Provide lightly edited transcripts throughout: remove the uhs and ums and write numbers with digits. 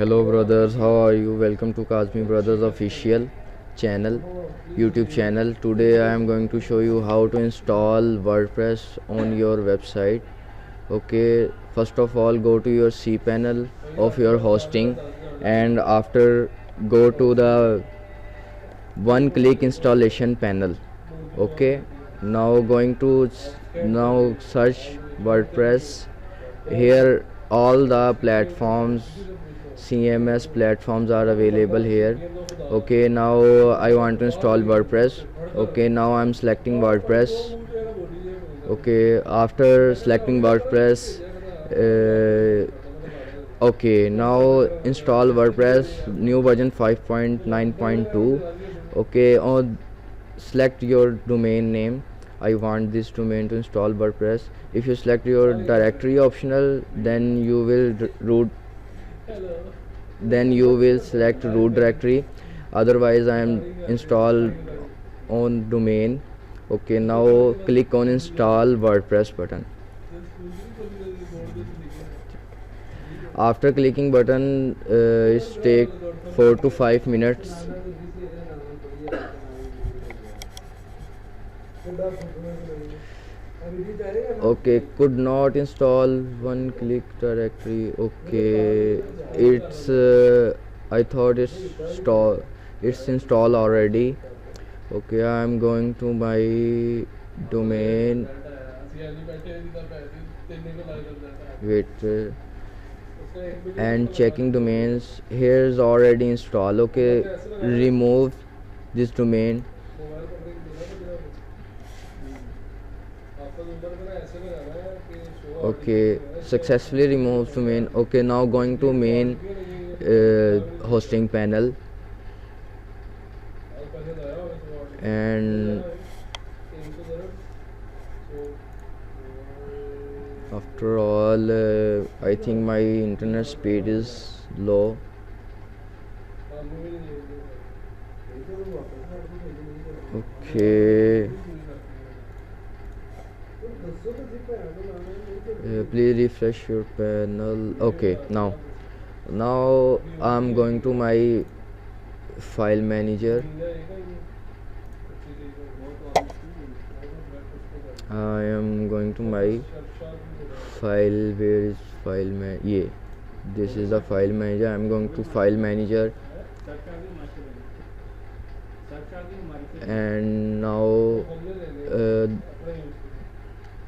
Hello brothers, how are you? Welcome to Kazmi Brothers official channel, YouTube channel. Today I am going to show you how to install WordPress on your website. Okay, first of all go to your cPanel of your hosting, and after go to the one click installation panel. Okay, now going to now search WordPress. Here all the platforms, CMS platforms are available here. Okay, now I want to install WordPress. Okay, now I'm selecting WordPress. Okay, after selecting WordPress, okay, now install WordPress new version 5.9.2. Okay, select your domain name. I want this domain to install WordPress. If you select your directory optional, then you will select root directory. Otherwise I am installed on domain. Okay, now click on install WordPress button. After clicking button, it take 4 to 5 minutes. Okay, could not install one click directory. Okay, it's I thought it's installed already. Okay, I'm going to my domain. Wait, and checking domains. Here's already installed. Okay, remove this domain. Okay, successfully removed domain. Okay, now going to main hosting panel, and after all I think my internet speed is low. Okay, please refresh your panel. Okay, now I'm going to my file manager. I am going to my file. Where is file yeah, this is the file manager. I'm going to file manager, and now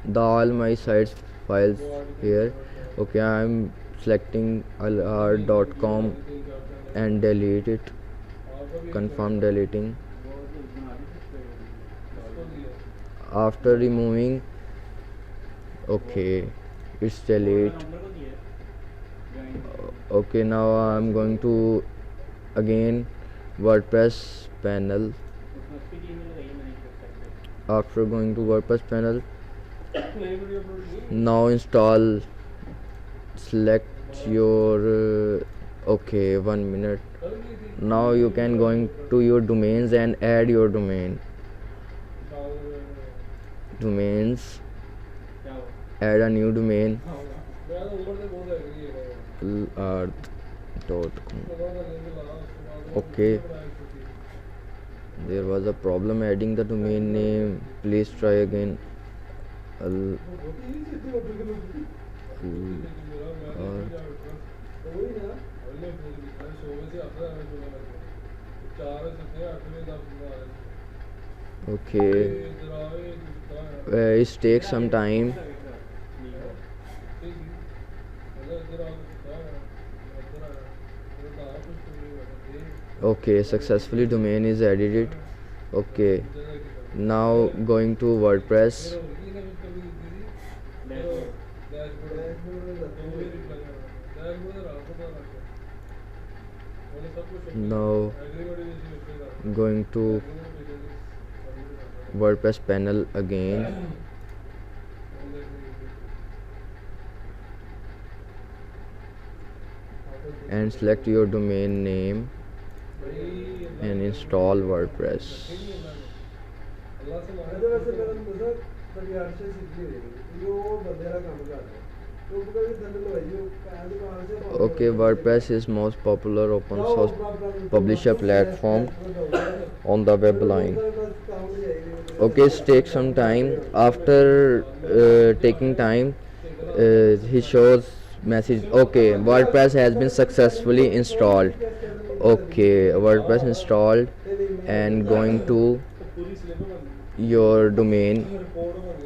the all my sites files here. Okay, I'm selecting lr.com and delete it. Confirm deleting. After removing, okay, it's delete. Okay, now I'm going to again WordPress panel. After going to WordPress panel, now install. Select your okay, 1 minute. Now you can going to your domains and add your domains. Add a new domain, earth.com. Okay, there was a problem adding the domain name. Please try again. Okay, it takes some time. Okay, successfully domain is added. Okay, now going to WordPress. Now going to WordPress panel again, and select your domain name and install WordPress. Okay, WordPress is most popular open source publisher platform on the web line. Okay, it takes some time. After taking time, he shows message. Okay, WordPress has been successfully installed. Okay, WordPress installed, and going to your domain.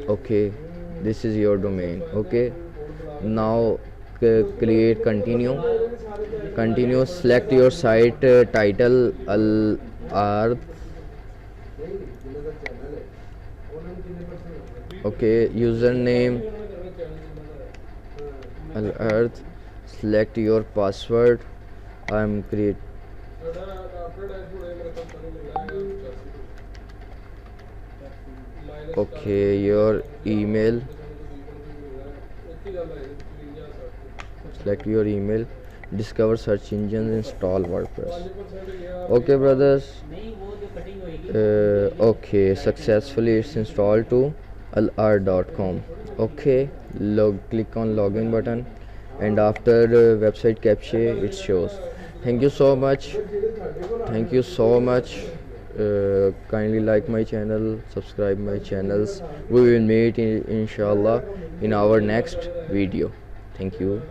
Okay, this is your domain. Okay, now create continue, select your site title al arth. Okay, username al arth, select your password. I'm create. Okay, your email, select your email, discover search engines, install WordPress. Okay, brothers. Okay, successfully it's installed to alr.com. Okay, click on login button, and after website captcha it shows. Thank you so much. Thank you so much. Kindly like my channel, subscribe my channels. We will meet inshallah in our next video. Thank you.